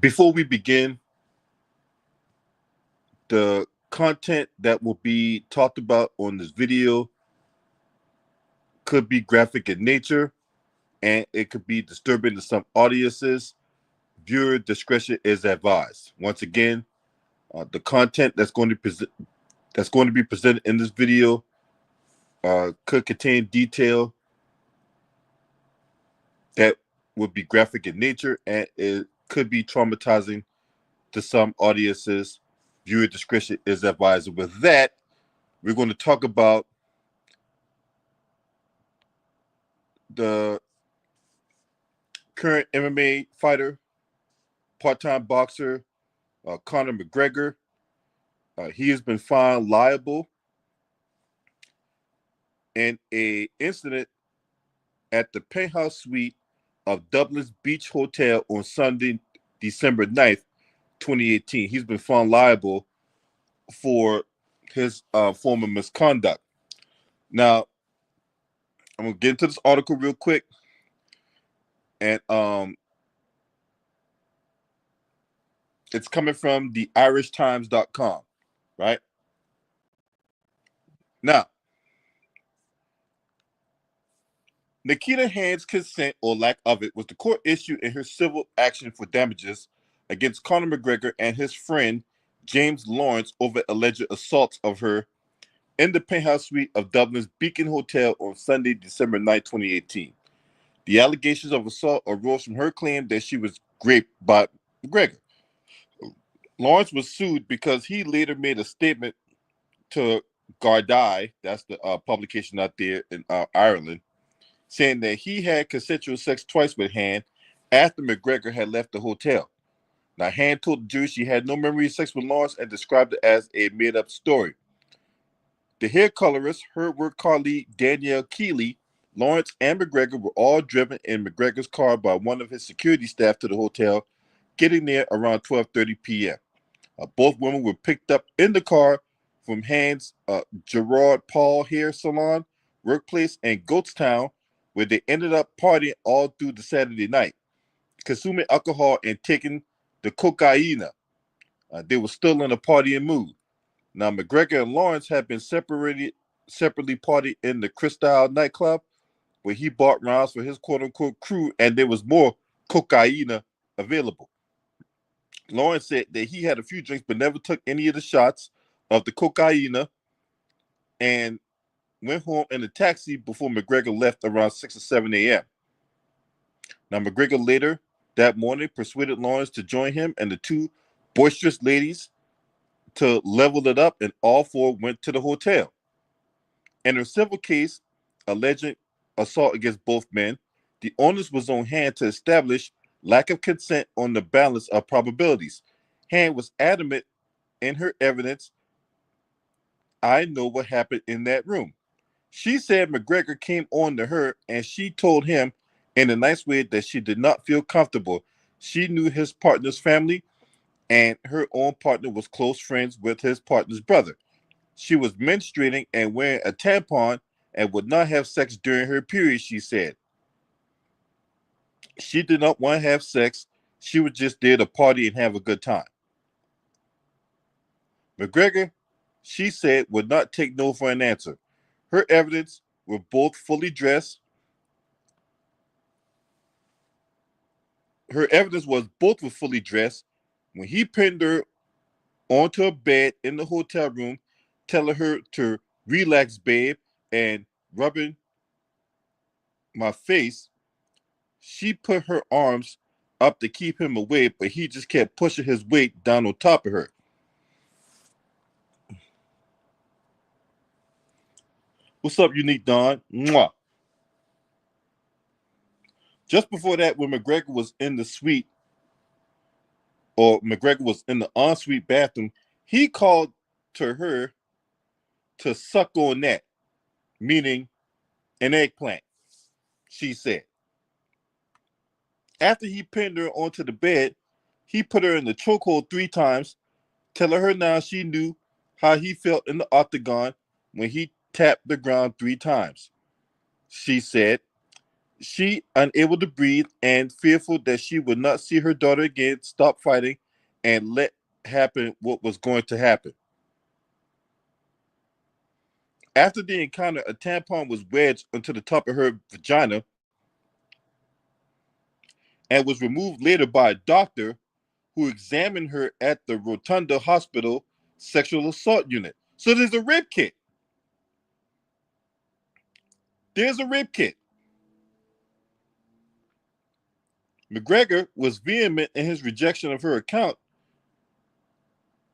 Before we begin, the content that will be talked about on this video could be graphic in nature and it could be disturbing to some audiences. Viewer discretion is advised. Once again, the content that's going to be presented in this video could contain detail that would be graphic in nature and it could be traumatizing to some audiences. Viewer discretion is advised. With that, we're going to talk about the current MMA fighter, part-time boxer, Conor McGregor. He has been found liable in a incident at the penthouse suite of Dublin's Beach Hotel on Sunday, December 9th, 2018. He's been found liable for his form of misconduct. Now, I'm going to get into this article real quick. And it's coming from the irishtimes.com, right? Now, Nikita Hand's consent or lack of it was the court issue in her civil action for damages against Conor McGregor and his friend James Lawrence over alleged assaults of her in the penthouse suite of Dublin's Beacon Hotel on Sunday, December 9, 2018. The allegations of assault arose from her claim that she was raped by McGregor. Lawrence was sued because he later made a statement to Gardaí, that's the publication out there in Ireland, saying that he had consensual sex twice with Hand after McGregor had left the hotel. Now, Hand told the jury she had no memory of sex with Lawrence and described it as a made-up story. The hair colorist, her work colleague Danielle Keeley, Lawrence, and McGregor were all driven in McGregor's car by one of his security staff to the hotel, getting there around 12:30 p.m. Both women were picked up in the car from Hand's Gerard Paul Hair Salon, workplace in Goatstown, where they ended up partying all through the Saturday night, consuming alcohol and taking the cocaine. They were still in a partying mood. Now, McGregor and Lawrence had been separately partying in the Crystal nightclub, where he bought rounds for his quote-unquote crew, and there was more cocaine available. Lawrence said that he had a few drinks but never took any of the shots of the cocaine and went home in a taxi before McGregor left around 6 or 7 a.m. Now, McGregor later that morning persuaded Lawrence to join him and the two boisterous ladies to level it up, and all four went to the hotel. In her civil case alleging assault against both men, the onus was on Hand to establish lack of consent on the balance of probabilities. Hand was adamant in her evidence, "I know what happened in that room." She said McGregor came on to her and she told him in a nice way that she did not feel comfortable. She knew his partner's family and her own partner was close friends with his partner's brother. She was menstruating and wearing a tampon and would not have sex during her period, she said. She did not want to have sex. She was just there to party and have a good time. McGregor, she said, would not take no for an answer. Her evidence were both fully dressed. Her evidence was both were fully dressed when he pinned her onto a bed in the hotel room, telling her to relax, babe, and rubbing my face. She put her arms up to keep him away, but he just kept pushing his weight down on top of her. What's up, Unique Don? Mwah. Just before that, when McGregor was in the suite, or McGregor was in the ensuite bathroom, he called to her to suck on that, meaning an eggplant, she said. After he pinned her onto the bed, he put her in the chokehold 3 times, telling her now she knew how he felt in the octagon when he tapped the ground 3 times. She said She, unable to breathe and fearful that she would not see her daughter again, stopped fighting and let happen what was going to happen. After the encounter, a tampon was wedged into the top of her vagina and was removed later by a doctor who examined her at the Rotunda Hospital Sexual Assault Unit. So there's a rape kit. There's a rape kit. Mcgregor was vehement in his rejection of her account.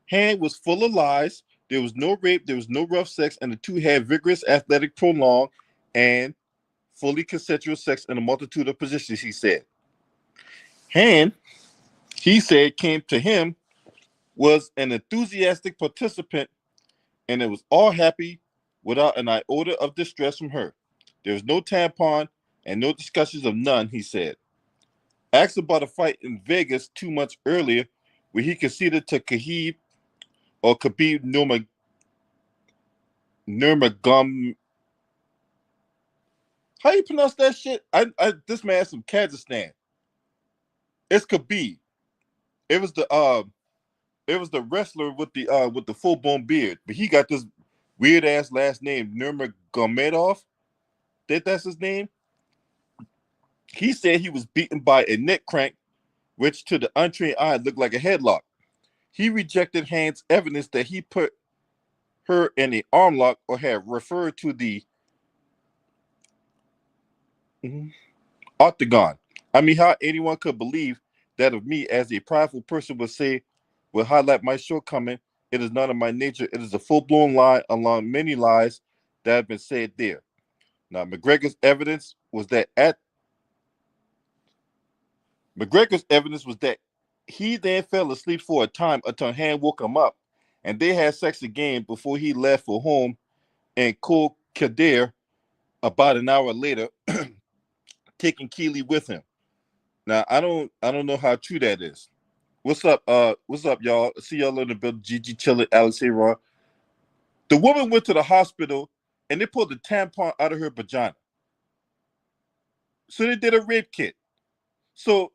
Hand was full of lies. There was no rape, there was no rough sex, and the two had vigorous, athletic, prolonged, and fully consensual sex in a multitude of positions, he said. Hand, he said, came to him, was an enthusiastic participant, and it was all happy without an iota of distress from her. There was no tampon and no discussions of none, he said. Asked about a fight in Vegas 2 months earlier, where he conceded to Khabib Nurmagomedov. How you pronounce that shit? This man's from Kazakhstan. It's Khabib. It was the wrestler with the full blown beard, but he got this weird ass last name Nurmagomedov. That's his name. He said he was beaten by a neck crank, which to the untrained eye looked like a headlock. He rejected Hand's evidence that he put her in an arm lock or had referred to the octagon. I mean, how anyone could believe that of me as a prideful person would highlight my shortcoming. It is not in my nature. It is a full-blown lie along many lies that have been said there. Now, McGregor's evidence was that he then fell asleep for a time until Hand woke him up, and they had sex again before he left for home in Kul Kadir about an hour later, taking Keely with him. Now, I don't know how true that is. What's up, y'all? See y'all in the building. Gigi Chillin, Alex Ron. The woman went to the hospital and they pulled the tampon out of her vagina. So they did a rape kit. So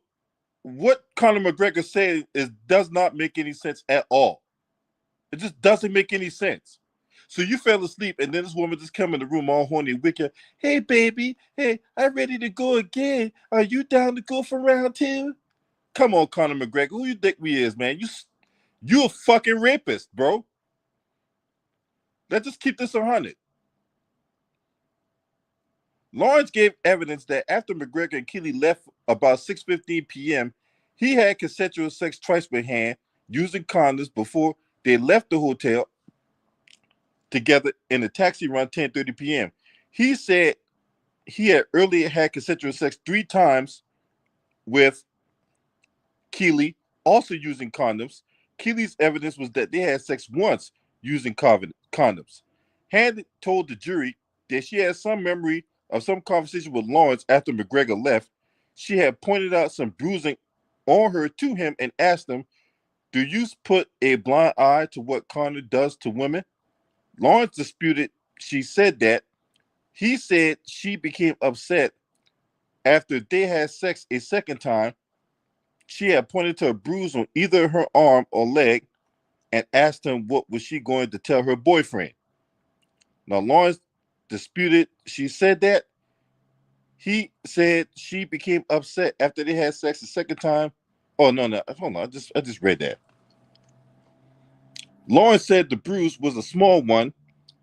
what Conor McGregor said does not make any sense at all. It just doesn't make any sense. So you fell asleep, and then this woman just come in the room all horny and wicked. Hey, baby. Hey, I'm ready to go again. Are you down to go for round 2? Come on, Conor McGregor. Who you think we is, man? You a fucking rapist, bro. Let's just keep this 100. Lawrence gave evidence that after McGregor and Keely left about 6:15 p.m., he had consensual sex twice with Hand using condoms before they left the hotel together in a taxi around 10:30 p.m. He said he had earlier had consensual sex 3 times with Keely, also using condoms. Keely's evidence was that they had sex once using condoms. Hand told the jury that she had some memory of some conversation with Lawrence after McGregor left. She had pointed out some bruising on her to him and asked him, "Do you put a blind eye to what Conor does to women?" Lawrence disputed she said that. He said she became upset after they had sex a second time. She had pointed to a bruise on either her arm or leg and asked him what was she going to tell her boyfriend. Now, Lawrence disputed she said that. He said she became upset after they had sex the second time. Oh, no, hold on. I just read that. Lawrence said the bruise was a small one,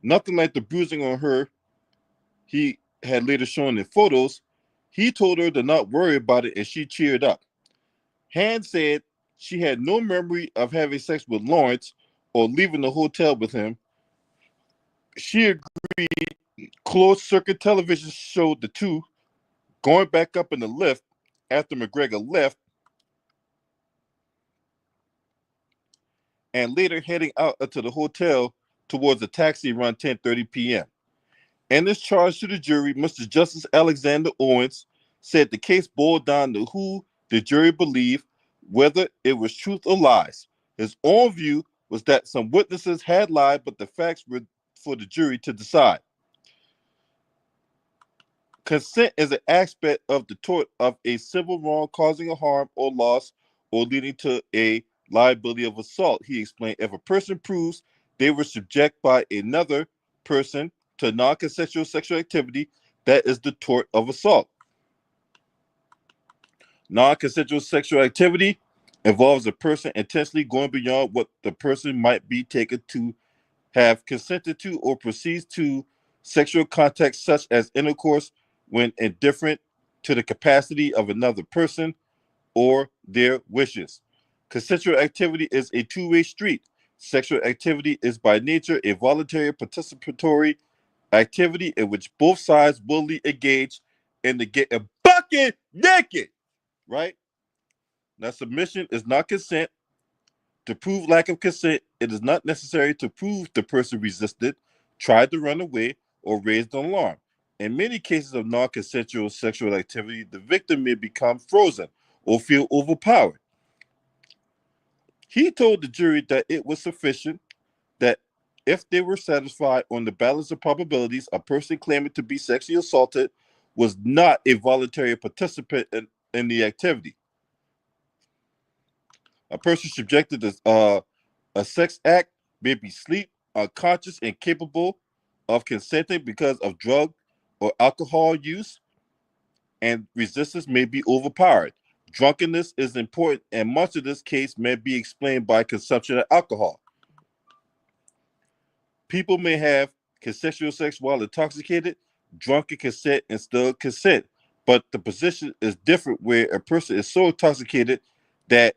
nothing like the bruising on her he had later shown in photos. He told her to not worry about it, and she cheered up. Hand said she had no memory of having sex with Lawrence or leaving the hotel with him. She agreed. Closed circuit television showed the two going back up in the lift after McGregor left and later heading out to the hotel towards a taxi around 10:30 p.m. In his charge to the jury, Mr. Justice Alexander Owens said the case boiled down to who the jury believed, whether it was truth or lies. His own view was that some witnesses had lied, but the facts were for the jury to decide. Consent is an aspect of the tort of a civil wrong causing a harm or loss or leading to a liability of assault. He explained if a person proves they were subject by another person to non-consensual sexual activity, that is the tort of assault. Non-consensual sexual activity involves a person intentionally going beyond what the person might be taken to have consented to or proceeds to sexual contact such as intercourse when indifferent to the capacity of another person or their wishes. Consensual activity is a two-way street. Sexual activity is by nature a voluntary participatory activity in which both sides willingly engage in the getting bucket naked, right? Now, submission is not consent. To prove lack of consent, it is not necessary to prove the person resisted, tried to run away, or raised an alarm. In many cases of non consensual sexual activity, the victim may become frozen or feel overpowered. He told the jury that it was sufficient that if they were satisfied on the balance of probabilities, a person claiming to be sexually assaulted was not a voluntary participant in the activity. A person subjected to a sex act may be asleep, unconscious, incapable of consenting because of drug or alcohol use, and resistance may be overpowered. Drunkenness is important, and much of this case may be explained by consumption of alcohol. People may have consensual sex while intoxicated, drunken consent, and still consent. But the position is different where a person is so intoxicated that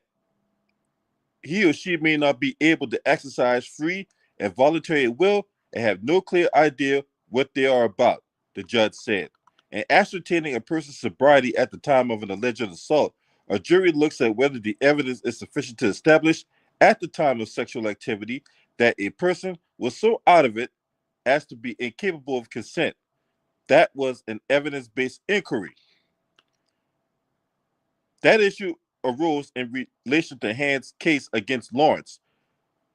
he or she may not be able to exercise free and voluntary will and have no clear idea what they are about, the judge said. In ascertaining a person's sobriety at the time of an alleged assault, a jury looks at whether the evidence is sufficient to establish at the time of sexual activity that a person was so out of it as to be incapable of consent. That was an evidence-based inquiry. That issue arose in relation to Hand's case against Lawrence.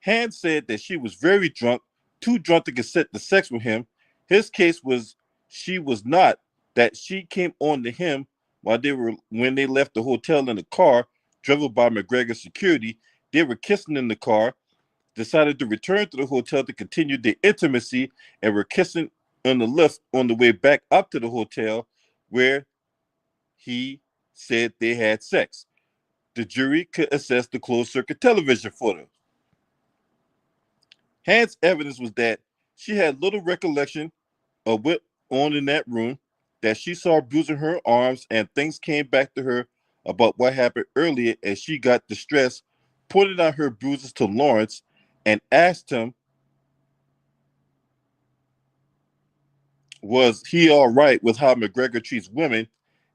Hand said that she was very drunk, too drunk to consent to sex with him. His case was she was not, that she came on to him when they left the hotel in a car driven by Mcgregor security. They were kissing in the car, decided to return to the hotel to continue their intimacy, and were kissing on the lift on the way back up to the hotel where he said they had sex. The jury could assess the closed circuit television footage. Hand's evidence was that she had little recollection of what on in that room, that she saw bruising her arms, and things came back to her about what happened earlier as she got distressed, pointed out her bruises to Lawrence, and asked him, was he all right with how Mcgregor treats women,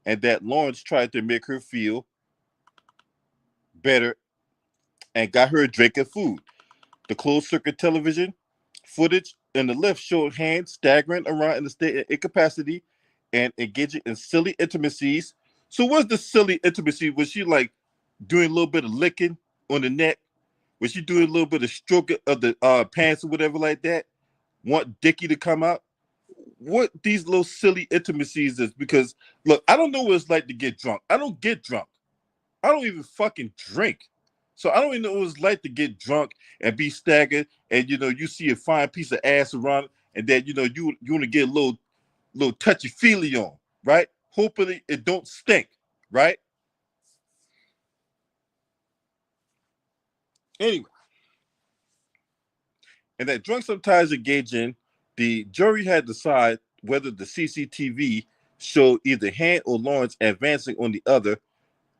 and that Lawrence tried to make her feel better and got her a drink and food. The closed circuit television footage in the lift showed Hand staggering around in a state of incapacity and engaging in silly intimacies. So what's the silly intimacy? Was she like doing a little bit of licking on the neck? Was she doing a little bit of stroking of the pants or whatever like that? Want Dickie to come out? What these little silly intimacies is? Because look, I don't know what it's like to get drunk. I don't get drunk. I don't even fucking drink. So I don't even know what it's like to get drunk and be staggered, and you see a fine piece of ass around, and then you want to get a little touchy feely on, right? Hopefully it don't stink, right? Anyway, and that drunk sometimes engage in, the jury had to decide whether the CCTV showed either Hand or Lawrence advancing on the other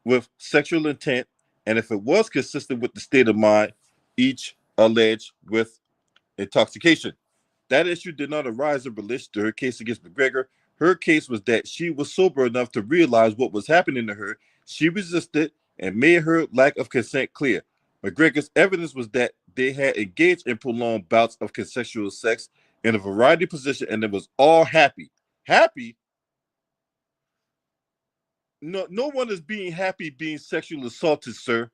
with sexual intent, and if it was consistent with the state of mind, each alleged with intoxication. That issue did not arise in relation to her case against McGregor. Her case was that she was sober enough to realize what was happening to her. She resisted and made her lack of consent clear. McGregor's evidence was that they had engaged in prolonged bouts of consensual sex in a variety of positions, and it was all happy. Happy? No, no one is being happy being sexually assaulted, sir.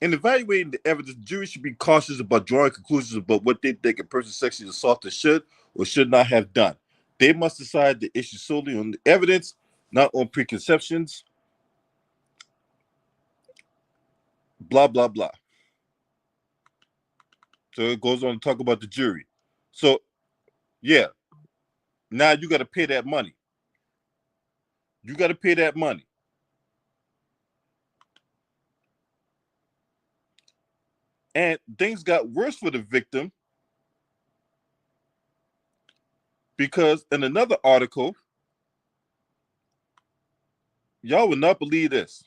In evaluating the evidence, the jury should be cautious about drawing conclusions about what they think a person sexually assaulted should or should not have done. They must decide the issue solely on the evidence, not on preconceptions. Blah, blah, blah. So it goes on to talk about the jury. So, yeah, now you got to pay that money. You got to pay that money. And things got worse for the victim because in another article, y'all would not believe this,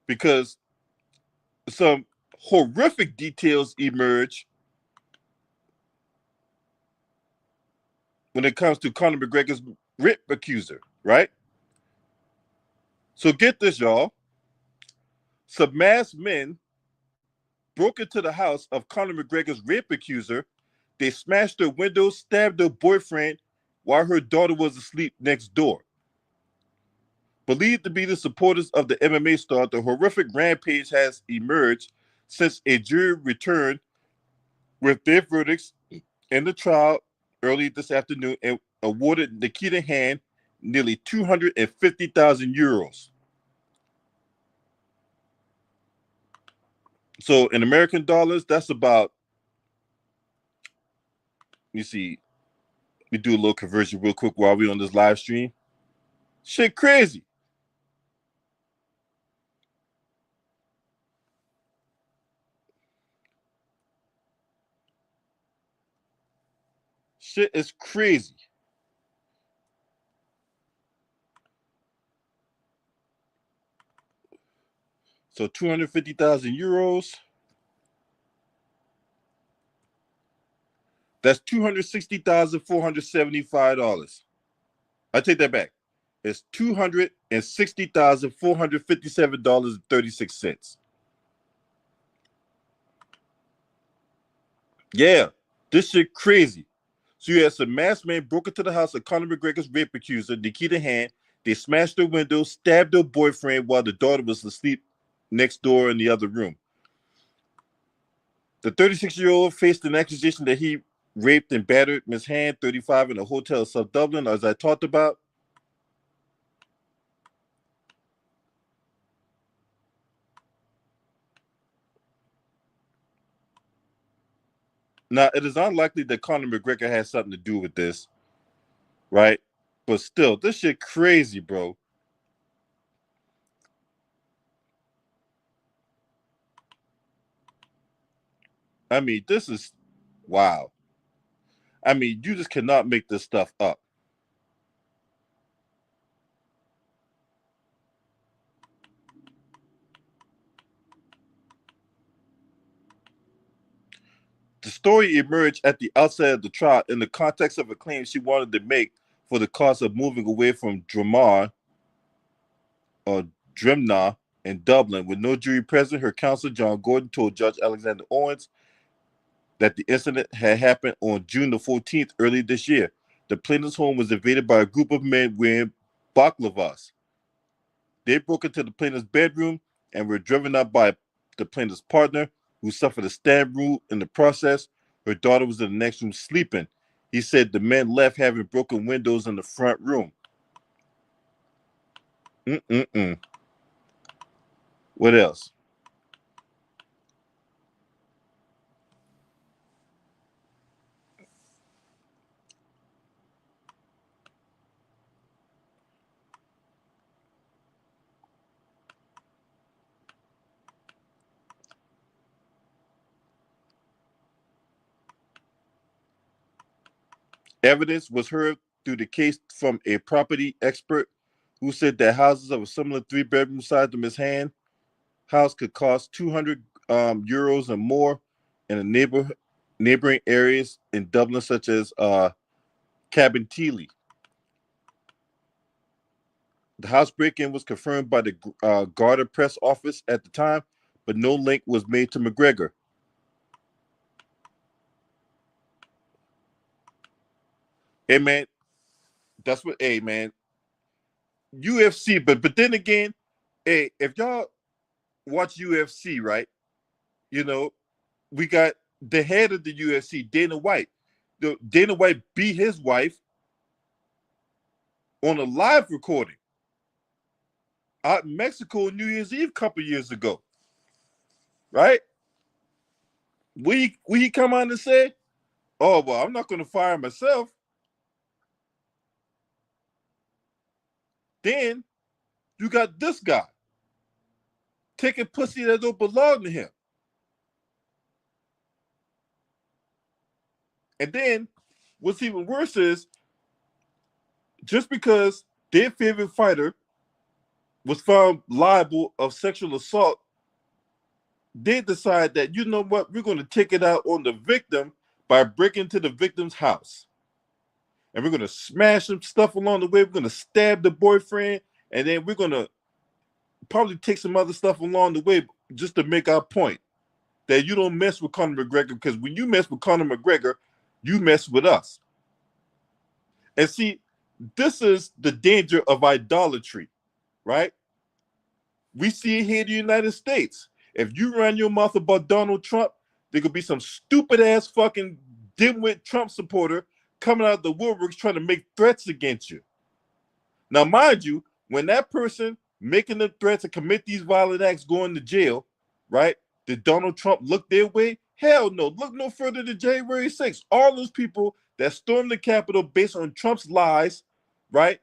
because some horrific details emerge when it comes to Conor McGregor's rape accuser, right? So get this, y'all. Some masked men broke into the house of Conor McGregor's rape accuser. They smashed their windows, stabbed their boyfriend while her daughter was asleep next door. Believed to be the supporters of the MMA star, the horrific rampage has emerged since a jury returned with their verdicts in the trial early this afternoon and awarded Nikita Hand nearly 250,000 euros. So in American dollars, that's about, you see, we do a little conversion real quick while we on this live stream. Shit crazy. Shit is crazy. So 250,000 euros. That's $260,475. I take that back. It's $260,457.36. Yeah, this shit crazy. So you had some masked men broke into the house of Conor McGregor's rape accuser, Nikita Hand. They smashed their window, stabbed their boyfriend while the daughter was asleep next door in the other room. The 36-year-old faced an accusation that he raped and battered Miss Hand, 35, in a hotel in South Dublin, as I talked about. Now, it is unlikely that Conor McGregor has something to do with this, right? But still, this shit crazy, bro. I mean, this is wow. I mean, you just cannot make this stuff up. The story emerged at the outset of the trial in the context of a claim she wanted to make for the cost of moving away from Dramar or Drimna in Dublin. With no jury present, her counsel, John Gordon, told Judge Alexander Owens that the incident had happened on June the 14th, early this year. The plaintiff's home was invaded by a group of men wearing baklavas. They broke into the plaintiff's bedroom and were driven up by the plaintiff's partner, who suffered a stab wound in the process. Her daughter was in the next room sleeping. He said the men left having broken windows in the front room. Mm-mm-mm. What else? Evidence was heard through the case from a property expert who said that houses of a similar three-bedroom size to Miss Hand house could cost 200 euros and more in a neighboring areas in Dublin, such as Cabinteely. The house break-in was confirmed by the Garda press office at the time, but no link was made to McGregor. Hey man, that's what. Hey man, UFC. But then again, hey, if y'all watch UFC, right? You know, we got the head of the UFC, Dana White. Dana White beat his wife on a live recording out in Mexico on New Year's Eve a couple years ago, right? We come on and say, "Oh well, I'm not going to fire myself." Then you got this guy taking pussy that don't belong to him, and then what's even worse is just because their favorite fighter was found liable of sexual assault, they decide that, you know what, we're going to take it out on the victim by breaking into the victim's house. And we're going to smash some stuff along the way. We're going to stab the boyfriend. And then we're going to probably take some other stuff along the way just to make our point that you don't mess with Conor McGregor, because when you mess with Conor McGregor, you mess with us. And see, this is the danger of idolatry, right? We see it here in the United States. If you run your mouth about Donald Trump, there could be some stupid ass fucking dimwit Trump supporter coming out of the woodworks trying to make threats against you. Now, mind you, when that person making the threats to commit these violent acts going to jail, right? Did Donald Trump look their way? Hell no. Look no further than January 6th. All those people that stormed the Capitol based on Trump's lies, right,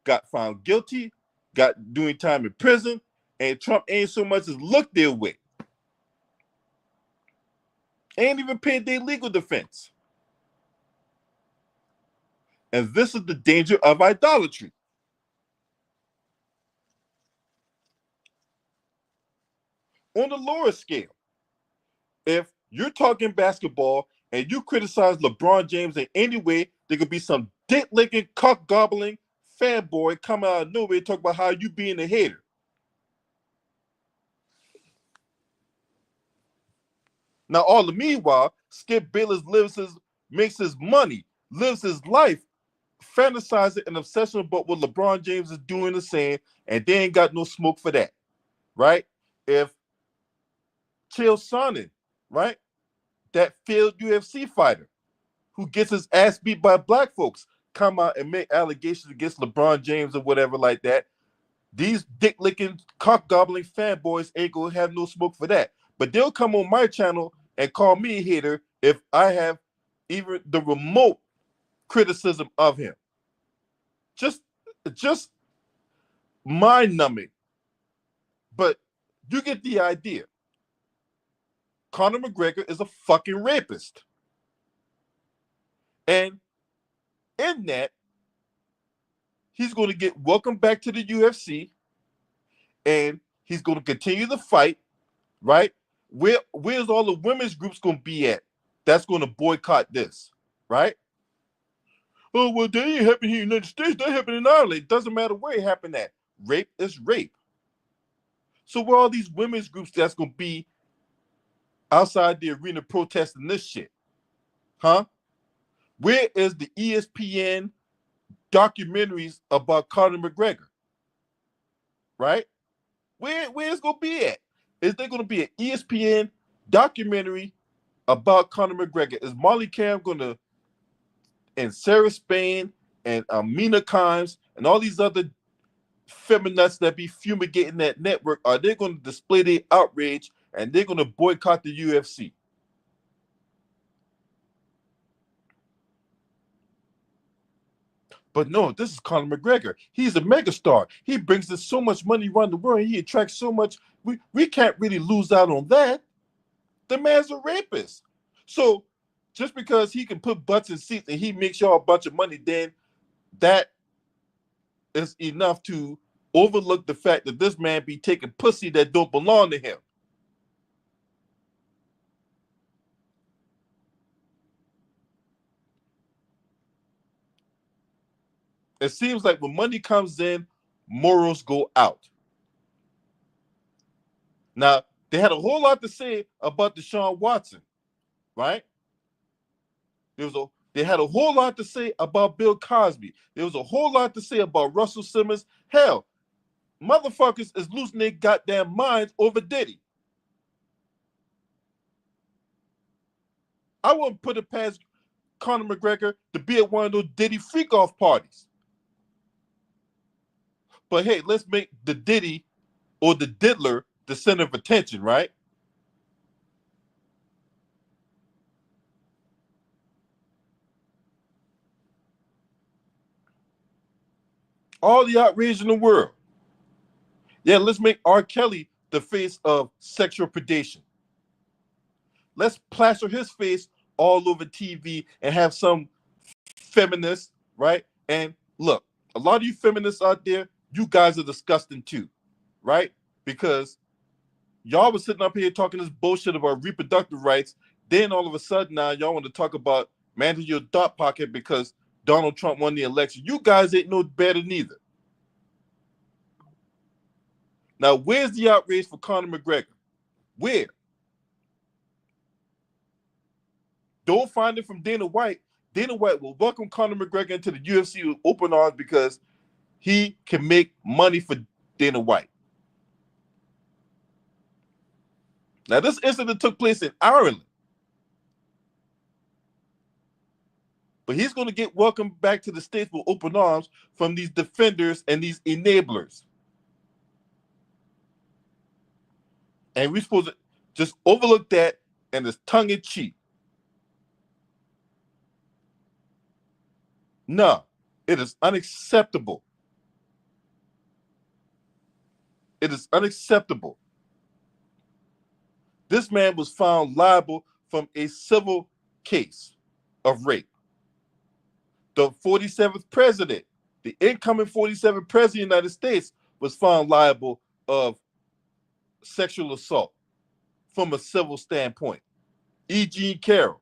got found guilty, got doing time in prison, and Trump ain't so much as looked their way. Ain't even paid their legal defense. And this is the danger of idolatry. On the lower scale, if you're talking basketball and you criticize LeBron James in any way, there could be some dick-licking, cock-gobbling fanboy coming out of nowhere and talk about how you being a hater. Now, all the meanwhile, Skip Bayless makes his money, lives his life, fantasizing and obsessing about what LeBron James is doing and saying, and they ain't got no smoke for that, right? If Chael Sonnen, right, that failed UFC fighter who gets his ass beat by black folks, come out and make allegations against LeBron James or whatever like that, these dick-licking, cock-gobbling fanboys ain't gonna have no smoke for that. But they'll come on my channel and call me a hater if I have even the remote criticism of him. Just mind-numbing. But you get the idea. Conor McGregor is a fucking rapist. And in that, he's going to get welcomed back to the UFC, and he's going to continue the fight, right? Where's all the women's groups going to be at? That's going to boycott this, right? Oh, well, they ain't happening here in the United States. They happen in Ireland. It doesn't matter where it happened at. Rape is rape. So where are all these women's groups that's going to be outside the arena protesting this shit? Huh? Where is the ESPN documentaries about Conor McGregor? Right? Where's going to be at? Is there going to be an ESPN documentary about Conor McGregor? Is Molly Cam going to, and Sarah Spain and Mina Kimes and all these other feminists that be fumigating that network, are they going to display their outrage and they're going to boycott the UFC? But no, this is Conor McGregor. He's a megastar. He brings us so much money around the world. He attracts so much. We can't really lose out on that. The man's a rapist. So just because he can put butts in seats and he makes y'all a bunch of money, then that is enough to overlook the fact that this man be taking pussy that don't belong to him. It seems like when money comes in, morals go out. Now, they had a whole lot to say about Deshaun Watson, right? They had a whole lot to say about Bill Cosby. There was a whole lot to say about Russell Simmons. Hell, motherfuckers is losing their goddamn minds over Diddy. I wouldn't put it past Conor McGregor to be at one of those Diddy freak-off parties. But hey, let's make the Diddy or the diddler the center of attention, right? All the outrage in the world. Yeah, let's make R. Kelly the face of sexual predation. Let's plaster his face all over TV and have some feminists, right? And look, a lot of you feminists out there, you guys are disgusting too, right? Because y'all was sitting up here talking this bullshit about reproductive rights. Then all of a sudden now y'all want to talk about managing your thought pocket because Donald Trump won the election. You guys ain't no better neither. Now, where's the outrage for Conor McGregor? Where? Don't find it from Dana White. Dana White will welcome Conor McGregor into the UFC with open arms because he can make money for Dana White. Now, this incident took place in Ireland. But he's going to get welcomed back to the States with open arms from these defenders and these enablers. And we're supposed to just overlook that and it's tongue-in-cheek. No, it is unacceptable. It is unacceptable. This man was found liable from a civil case of rape. The 47th president, the incoming 47th president of the United States, was found liable of sexual assault from a civil standpoint. E. Jean Carroll.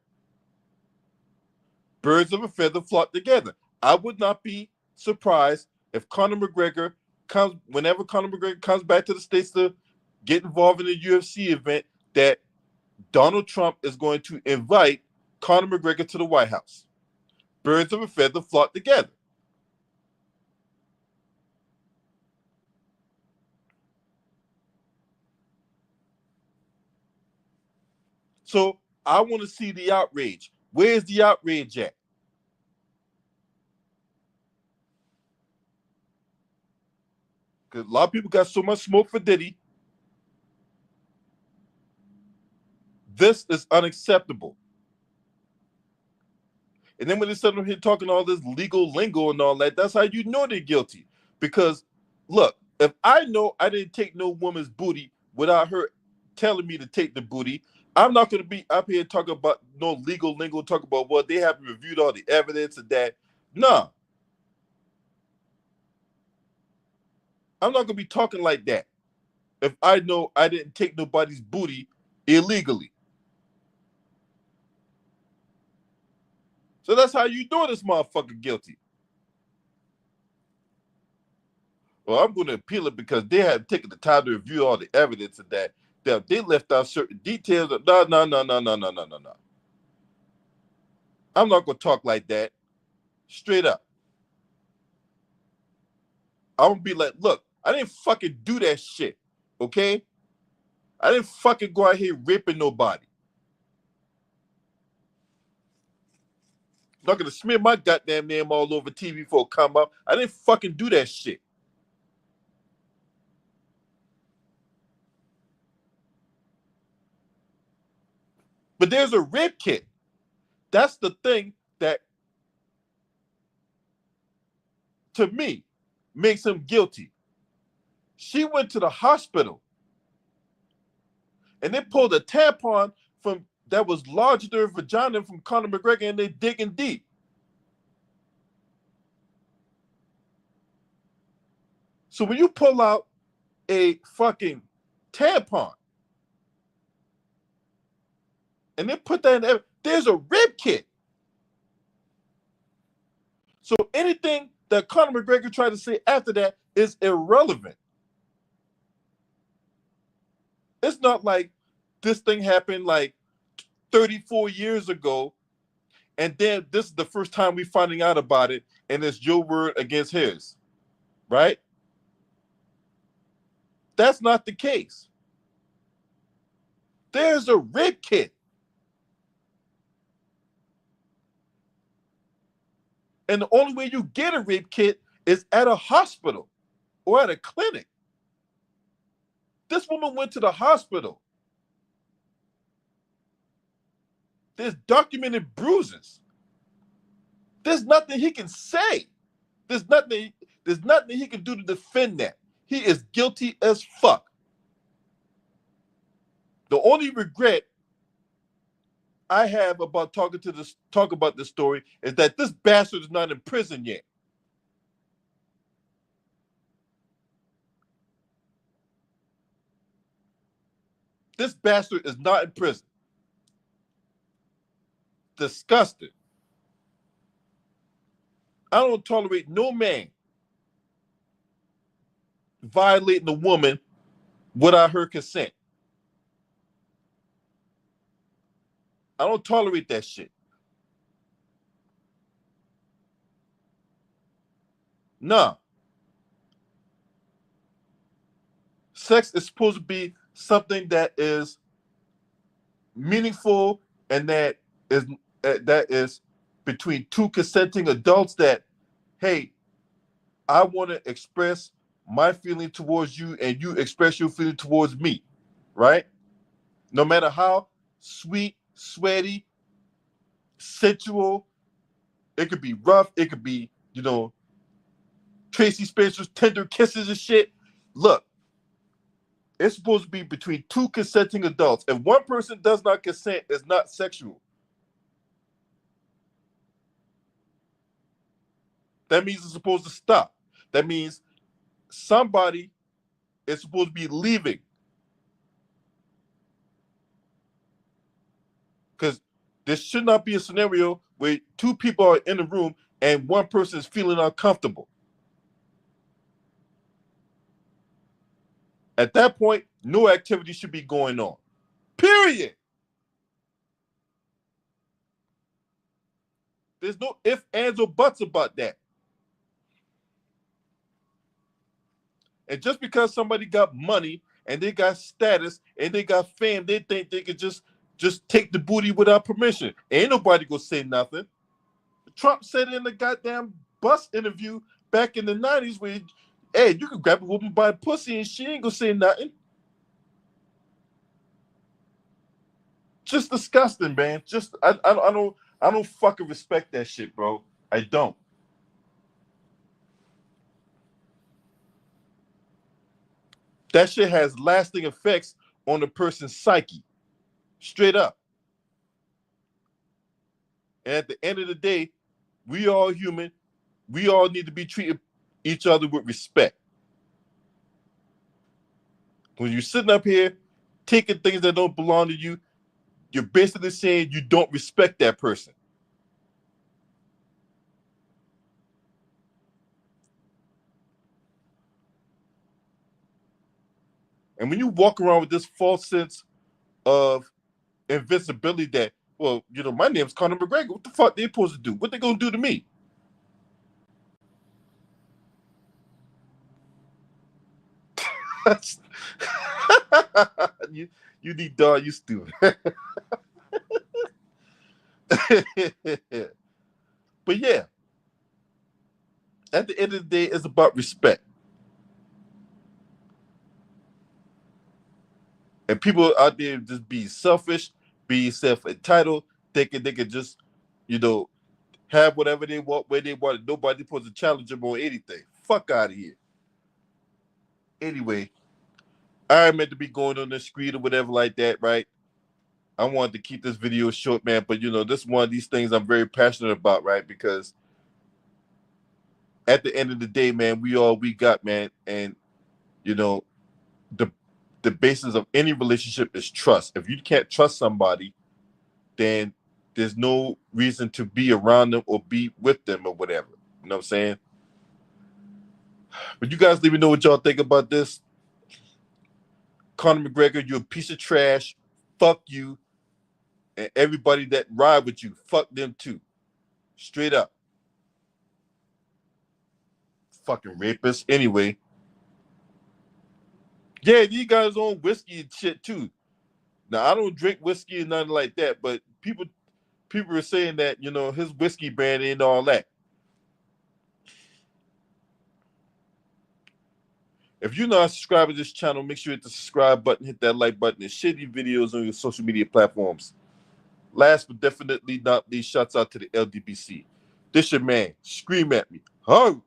Birds of a feather flock together. I would not be surprised if Conor McGregor whenever Conor McGregor comes back to the States to get involved in a UFC event, that Donald Trump is going to invite Conor McGregor to the White House. Birds of a feather flock together. So I want to see the outrage. Where's the outrage at? Because a lot of people got so much smoke for Diddy. This is unacceptable. And then when they sit up here talking all this legal lingo and all that, that's how you know they're guilty. Because, look, if I know I didn't take no woman's booty without her telling me to take the booty, I'm not going to be up here talking about no legal lingo, talking about what they haven't reviewed all the evidence and that. No. I'm not going to be talking like that if I know I didn't take nobody's booty illegally. So that's how you know this motherfucker guilty. Well, I'm going to appeal it because they have taken the time to review all the evidence of that. They left out certain details. No. I'm not going to talk like that. Straight up. I'm going to be like, look, I didn't fucking do that shit. Okay? I didn't fucking go out here raping nobody. I'm not going to smear my goddamn name all over TV before it come up. I didn't fucking do that shit. But there's a rape kit. That's the thing that, to me, makes him guilty. She went to the hospital and they pulled a tampon from that was larger than her vagina from Conor McGregor, and they digging deep. So when you pull out a fucking tampon and then put that in, there's a rib kit. So anything that Conor McGregor tried to say after that is irrelevant. It's not like this thing happened like 34 years ago, and then this is the first time we finding out about it, and it's your word against his, right? That's not the case. There's a rib kit. And the only way you get a rape kit is at a hospital or at a clinic. This woman went to the hospital. There's documented bruises. There's nothing he can say. There's nothing he can do to defend that. He is guilty as fuck. The only regret I have about talk about this story is that this bastard is not in prison yet. This bastard is not in prison. Disgusting. I don't tolerate no man violating a woman without her consent. I don't tolerate that shit. Nah. Sex is supposed to be something that is meaningful and that is between two consenting adults that, hey, I want to express my feeling towards you and you express your feeling towards me, right? No matter how sweet, sweaty, sensual, it could be rough, it could be, Tracy Spencer's tender kisses and shit. Look, it's supposed to be between two consenting adults. If one person does not consent, it's not sexual. That means it's supposed to stop. That means somebody is supposed to be leaving. Because there should not be a scenario where two people are in the room and one person is feeling uncomfortable. At that point, no activity should be going on. Period. There's no ifs, ands, or buts about that. And just because somebody got money and they got status and they got fame, they think they could just take the booty without permission. Ain't nobody gonna say nothing. Trump said in the goddamn bus interview back in the 90s where, hey, you can grab a woman by the pussy and she ain't gonna say nothing. Just disgusting, man. Just I don't fucking respect that shit, bro. I don't. That shit has lasting effects on the person's psyche. Straight up. And at the end of the day, we all human. We all need to be treating each other with respect. When you're sitting up here taking things that don't belong to you, you're basically saying you don't respect that person. And when you walk around with this false sense of invincibility that, well, my name's Conor McGregor. What the fuck they supposed to do? What they gonna do to me? you need dog, you stupid. But yeah, at the end of the day, it's about respect. And people out there just be selfish, be self-entitled, thinking they can just, have whatever they want, where they want. Nobody supposed to challenge them on anything. Fuck out of here. Anyway, I meant to be going on the street or whatever like that, right? I wanted to keep this video short, man, but this is one of these things I'm very passionate about, right? Because at the end of the day, man, we all we got, man, and the basis of any relationship is trust. If you can't trust somebody, then there's no reason to be around them or be with them or whatever. You know what I'm saying? But you guys let me know what y'all think about this. Conor McGregor, you're a piece of trash. Fuck you. And everybody that ride with you, fuck them too. Straight up. Fucking rapist. Anyway. Yeah, these guys own whiskey and shit too. Now, I don't drink whiskey and nothing like that, but people are saying that, his whiskey brand ain't all that. If you're not subscribed to this channel, make sure you hit the subscribe button, hit that like button, and share these videos on your social media platforms. Last but definitely not least, shouts out to the LDBC. This your man. Scream at me. Ho!